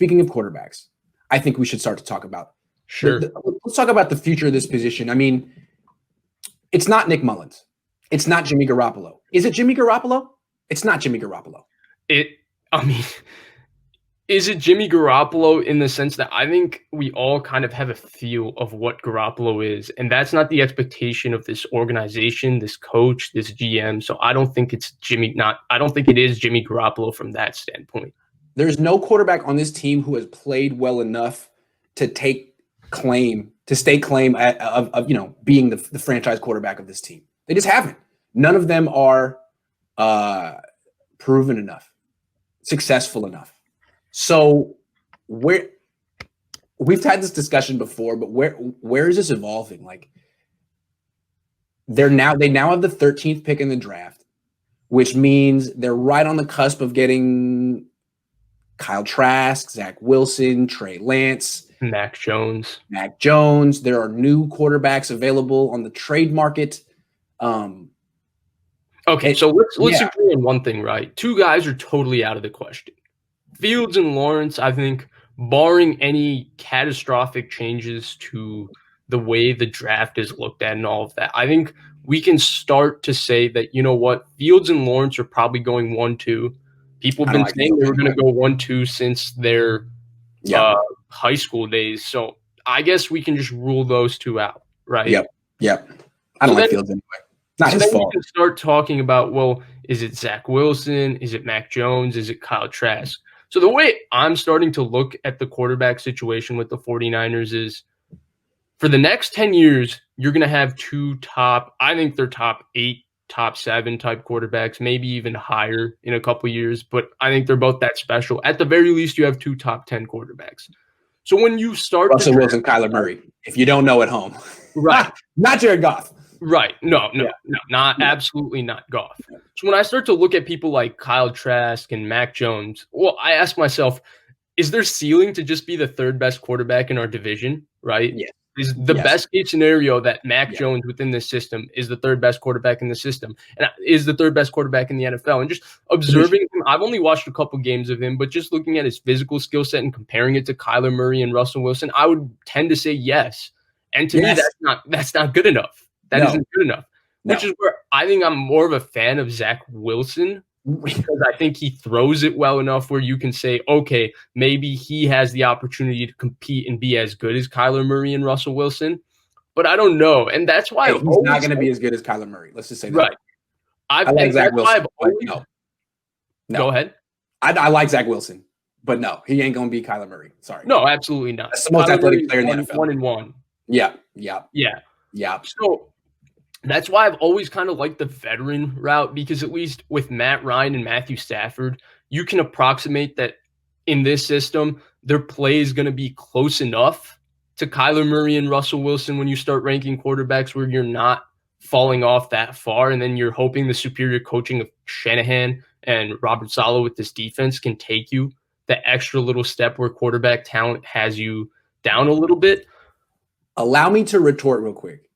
speaking of quarterbacks, I think we should start to talk about. Sure. Let's talk about the future of this position. I mean, it's not Nick Mullins. It's not Jimmy Garoppolo. Is it Jimmy Garoppolo? It's not Jimmy Garoppolo. Is it Jimmy Garoppolo in the sense that I think we all kind of have a feel of what Garoppolo is, and that's not the expectation of this organization, this coach, this GM. So I don't think it's I don't think it is Jimmy Garoppolo from that standpoint. There's no quarterback on this team who has played well enough to stay claim of being the franchise quarterback of this team. They just haven't. None of them are proven enough, successful enough. So we've had this discussion before, but where is this evolving? Like they now have the 13th pick in the draft, which means they're right on the cusp of getting Kyle Trask, Zach Wilson, Trey Lance, Mac Jones. There are new quarterbacks available on the trade market. Okay, so let's agree on one thing, right? Two guys are totally out of the question. Fields and Lawrence, I think, barring any catastrophic changes to the way the draft is looked at and all of that, I think we can start to say that, you know what, Fields and Lawrence are probably going 1-2. People have been saying they were going to go 1-2 since their high school days. So I guess we can just rule those two out, right? Yep. I don't like Fields anyway. Not his fault. We can start talking about, well, is it Zach Wilson? Is it Mac Jones? Is it Kyle Trask? So the way I'm starting to look at the quarterback situation with the 49ers is for the next 10 years, you're going to have two I think they're top 8, top 7 type quarterbacks, maybe even higher in a couple of years. But I think they're both that special. At the very least, you have 2 top 10 quarterbacks. So when you start Russell Wilson, Kyler Murray, if you don't know at home. Right. Not Jared Goff. Right. No, absolutely not Goff. So when I start to look at people like Kyle Trask and Mac Jones, well, I ask myself, is their ceiling to just be the 3rd best quarterback in our division, right? Yeah. Is the best case scenario that Mac Jones within this system is the 3rd best quarterback in the system and is the 3rd best quarterback in the NFL? And just observing him, I've only watched a couple games of him, but just looking at his physical skill set and comparing it to Kyler Murray and Russell Wilson, I would tend to say yes. And to me, that's not good enough. That isn't good enough, which is where I think I'm more of a fan of Zach Wilson because I think he throws it well enough where you can say, okay, maybe he has the opportunity to compete and be as good as Kyler Murray and Russell Wilson. But I don't know. And that's why he's not going to be as good as Kyler Murray. Let's just say that. Right. I like Zach Wilson. No. Go ahead. I like Zach Wilson, but no, he ain't going to be Kyler Murray. Sorry. No, absolutely not. That's the most athletic player in the NFL. 1-1. Yeah. So that's why I've always kind of liked the veteran route because at least with Matt Ryan and Matthew Stafford, you can approximate that in this system, their play is going to be close enough to Kyler Murray and Russell Wilson when you start ranking quarterbacks where you're not falling off that far. And then you're hoping the superior coaching of Shanahan and Robert Saleh with this defense can take you the extra little step where quarterback talent has you down a little bit. Allow me to retort real quick.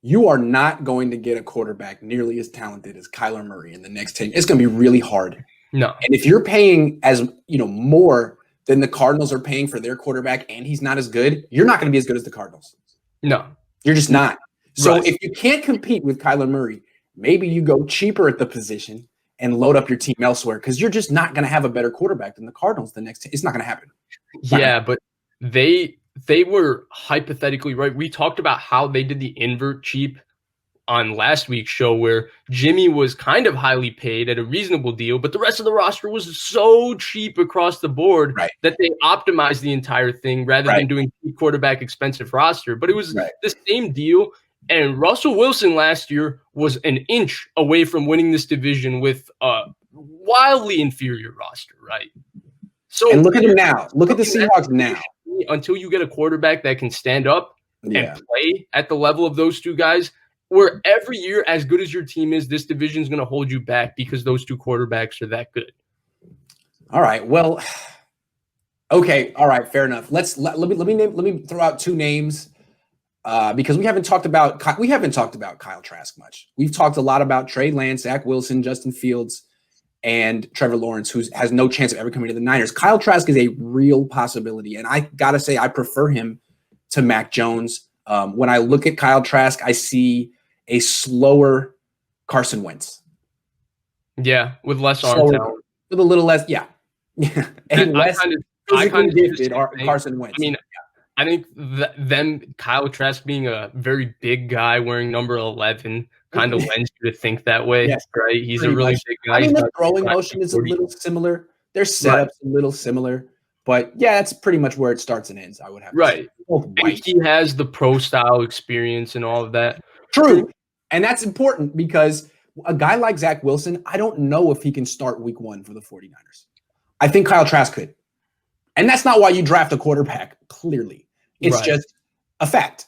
You are not going to get a quarterback nearly as talented as Kyler Murray in the next 10 years. It's going to be really hard. No. And if you're paying more than the Cardinals are paying for their quarterback and he's not as good, you're not going to be as good as the Cardinals. No. You're just not. So if you can't compete with Kyler Murray, maybe you go cheaper at the position and load up your team elsewhere because you're just not going to have a better quarterback than the Cardinals the next – it's not going to happen. But they were hypothetically right. We talked about how they did the invert cheap on last week's show where Jimmy was kind of highly paid at a reasonable deal, but the rest of the roster was so cheap across the board that they optimized the entire thing rather than doing quarterback expensive roster. But it was the same deal. And Russell Wilson last year was an inch away from winning this division with a wildly inferior roster, right? So and look at him now. Look at the Seahawks now. Until you get a quarterback that can stand up and play at the level of those two guys, where every year, as good as your team is, this division is going to hold you back because those two quarterbacks are that good. All right. Well, okay. All right. Fair enough. Let me throw out 2 names because we haven't talked about Kyle Trask much. We've talked a lot about Trey Lance, Zach Wilson, Justin Fields, and Trevor Lawrence, who has no chance of ever coming to the Niners. Kyle Trask is a real possibility, and I gotta say I prefer him to Mac Jones. When I look at Kyle Trask, I see a slower Carson Wentz. Yeah, with less arm talent. With a little less, yeah. And less physically gifted Carson Wentz. I mean, I think Kyle Trask being a very big guy wearing number 11 kind of lends you to think that way, yes, right? He's a really big guy. I mean, the throwing motion is a little similar. Their setup's a little similar. But, yeah, that's pretty much where it starts and ends, I would have to say. And he has the pro-style experience and all of that. True. And that's important because a guy like Zach Wilson, I don't know if he can start week 1 for the 49ers. I think Kyle Trask could. And that's not why you draft a quarterback, clearly. It's just a fact.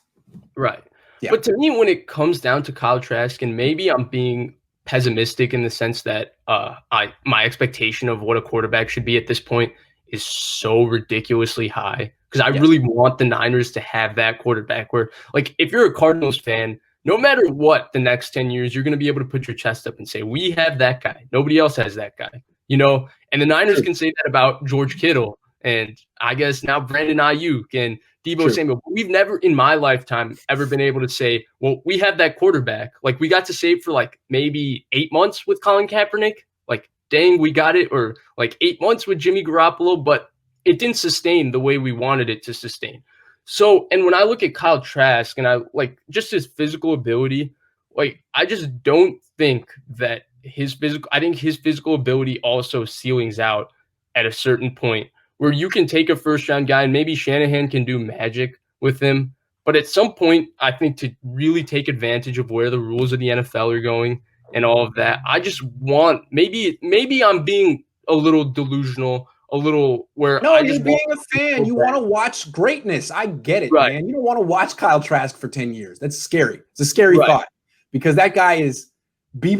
Right. Yeah. But to me, when it comes down to Kyle Trask, and maybe I'm being pessimistic in the sense that my expectation of what a quarterback should be at this point is so ridiculously high because I really want the Niners to have that quarterback where, like, if you're a Cardinals fan, no matter what the next 10 years, you're going to be able to put your chest up and say, we have that guy. Nobody else has that guy, you know? And the Niners can say that about George Kittle and I guess now Brandon Ayuk and Deebo Samuel. We've never in my lifetime ever been able to say, well, we have that quarterback. Like, we got to save for like maybe 8 months with Colin Kaepernick. Like, dang, we got it. Or like 8 months with Jimmy Garoppolo, but it didn't sustain the way we wanted it to sustain. So, and when I look at Kyle Trask and I like just his physical ability, like, I just don't think that I think his physical ability also ceilings out at a certain point where you can take a first round guy and maybe Shanahan can do magic with him. But at some point, I think to really take advantage of where the rules of the NFL are going and all of that, I just want maybe I'm being a little delusional, a little where no, you're being a fan. You want to watch greatness. I get it, man. You don't want to watch Kyle Trask for 10 years. That's scary. It's a scary thought because that guy has B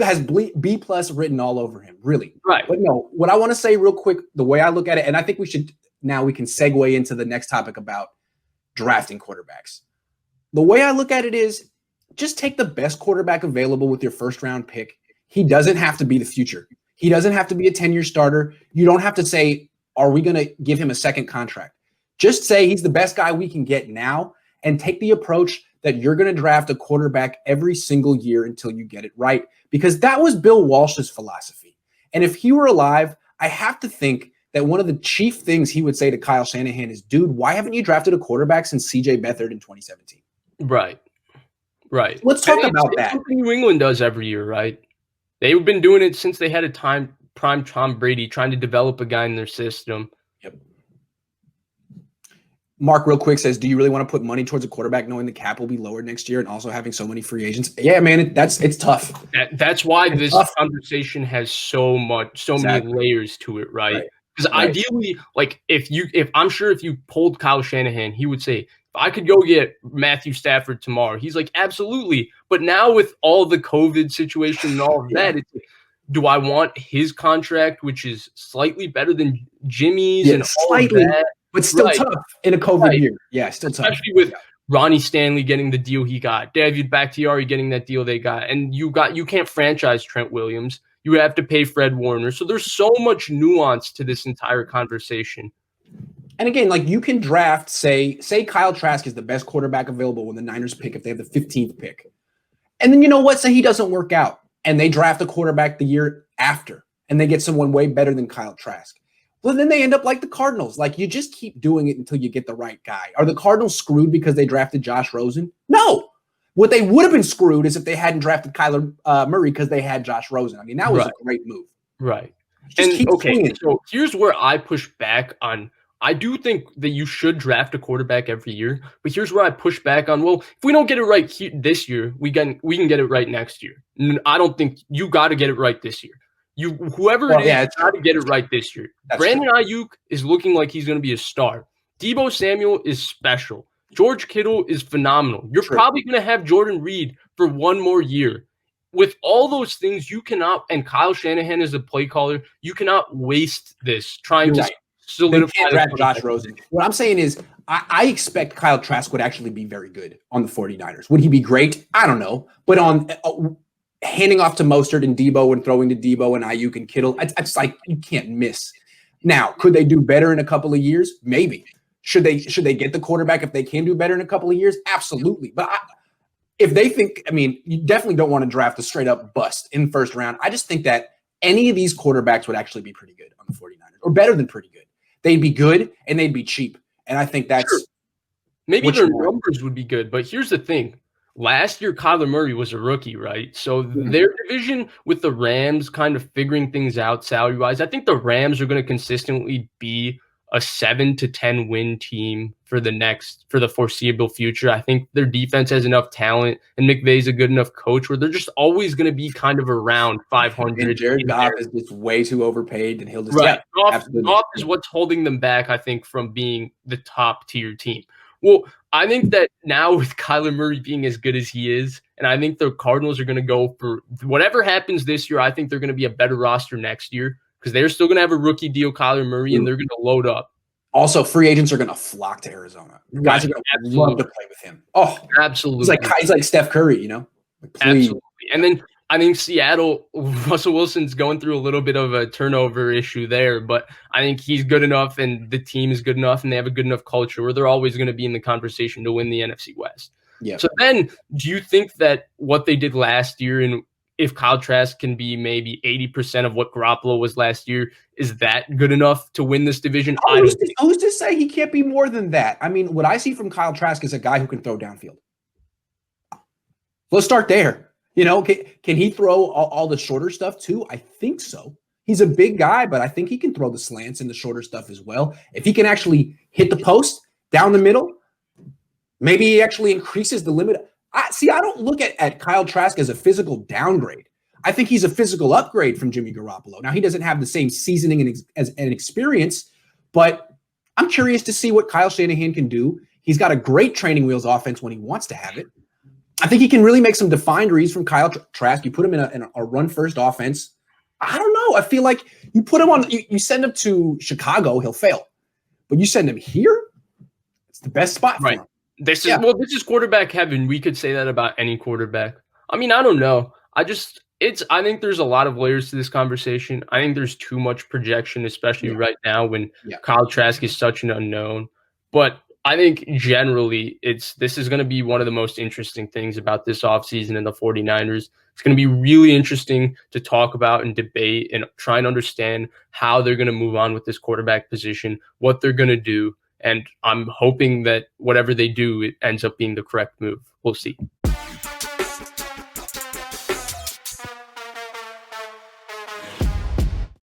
plus written all over him, really. Right. But no, what I want to say real quick, the way I look at it, and I think we can segue into the next topic about drafting quarterbacks. The way I look at it is just take the best quarterback available with your first round pick. He doesn't have to be the future. He doesn't have to be a 10-year starter. You don't have to say, are we going to give him a second contract? Just say he's the best guy we can get now and take the approach that you're going to draft a quarterback every single year until you get it right. Because that was Bill Walsh's philosophy. And if he were alive, I have to think that one of the chief things he would say to Kyle Shanahan is, dude, why haven't you drafted a quarterback since CJ Beathard in 2017? Right. Let's talk about that. Something New England does every year, right? They've been doing it since they had a prime Tom Brady trying to develop a guy in their system. Yep. Mark real quick says, do you really want to put money towards a quarterback knowing the cap will be lowered next year and also having so many free agents? Yeah, man, it's tough. That's why this conversation has so many layers to it, right? Because ideally, like if I'm sure if you polled Kyle Shanahan, he would say, if I could go get Matthew Stafford tomorrow, he's like, absolutely. But now with all the COVID situation and all of that, it's like, do I want his contract, which is slightly better than Jimmy's and all of that? But still tough in a COVID year. Yeah, still tough. Especially with Ronnie Stanley getting the deal he got, David Bakhtiari getting that deal they got, and you can't franchise Trent Williams. You have to pay Fred Warner. So there's so much nuance to this entire conversation. And again, like you can draft, say Kyle Trask is the best quarterback available when the Niners pick if they have the 15th pick. And then you know what? Say he doesn't work out and they draft a quarterback the year after and they get someone way better than Kyle Trask. Well, then they end up like the Cardinals. Like you just keep doing it until you get the right guy. Are the Cardinals screwed because they drafted Josh Rosen? No. What they would have been screwed is if they hadn't drafted Kyler Murray because they had Josh Rosen. I mean, that was a great move. Right. Just and okay, so here's where I push back on. I do think that you should draft a quarterback every year, but here's where I push back on. Well, if we don't get it right this year, we can get it right next year. I don't think you got to get it right this year. Whoever it is, got to get it right this year. Brandon Ayuk is looking like he's going to be a star. Deebo Samuel is special. George Kittle is phenomenal. You're probably going to have Jordan Reed for one more year. With all those things, you cannot, and Kyle Shanahan is a play caller, you cannot waste this trying to solidify Josh Rosen. What I'm saying is I expect Kyle Trask would actually be very good on the 49ers. Would he be great? I don't know. But handing off to Mostert and Debo and throwing to Debo and Ayuk and Kittle. It's like you can't miss. Now, could they do better in a couple of years? Maybe. Should they get the quarterback if they can do better in a couple of years? Absolutely. But if they think, I mean, you definitely don't want to draft a straight up bust in first round. I just think that any of these quarterbacks would actually be pretty good on the 49ers, or better than pretty good. They'd be good and they'd be cheap. And I think that's maybe their numbers would be good. But here's the thing. Last year, Kyler Murray was a rookie, right? So their division with the Rams kind of figuring things out salary-wise, I think the Rams are going to consistently be a 7 to 10 win team for the foreseeable future. I think their defense has enough talent, and McVay's a good enough coach where they're just always going to be kind of around 500. And Jared Goff is just way too overpaid, and he'll just Goff is what's holding them back, I think, from being the top tier team. Well, I think that now with Kyler Murray being as good as he is, and I think the Cardinals are going to go for whatever happens this year, I think they're going to be a better roster next year because they're still going to have a rookie deal, Kyler Murray, and they're going to load up. Also, free agents are going to flock to Arizona. Guys are going to love to play with him. Oh, absolutely. He's like Steph Curry, you know? Absolutely. And then I think Seattle, Russell Wilson's going through a little bit of a turnover issue there, but I think he's good enough and the team is good enough and they have a good enough culture where they're always going to be in the conversation to win the NFC West. Yeah. So then do you think that what they did last year, and if Kyle Trask can be maybe 80% of what Garoppolo was last year, is that good enough to win this division? Who's to say he can't be more than that? I mean, what I see from Kyle Trask is a guy who can throw downfield. Let's start there. You know, can he throw all the shorter stuff too? I think so. He's a big guy, but I think he can throw the slants and the shorter stuff as well. If he can actually hit the post down the middle, maybe he actually increases the limit. I don't look at Kyle Trask as a physical downgrade. I think he's a physical upgrade from Jimmy Garoppolo. Now, he doesn't have the same seasoning and experience, but I'm curious to see what Kyle Shanahan can do. He's got a great training wheels offense when he wants to have it. I think he can really make some defined reads from Kyle Trask. You put him in a run-first offense. I don't know. I feel like you put him on – you send him to Chicago, he'll fail. But you send him here, it's the best spot for him. This is quarterback heaven. We could say that about any quarterback. I mean, I don't know. I think there's a lot of layers to this conversation. I think there's too much projection, especially right now when Kyle Trask is such an unknown. But I think generally this is going to be one of the most interesting things about this offseason and the 49ers. It's going to be really interesting to talk about and debate and try and understand how they're going to move on with this quarterback position, what they're going to do. And I'm hoping that whatever they do, it ends up being the correct move. We'll see.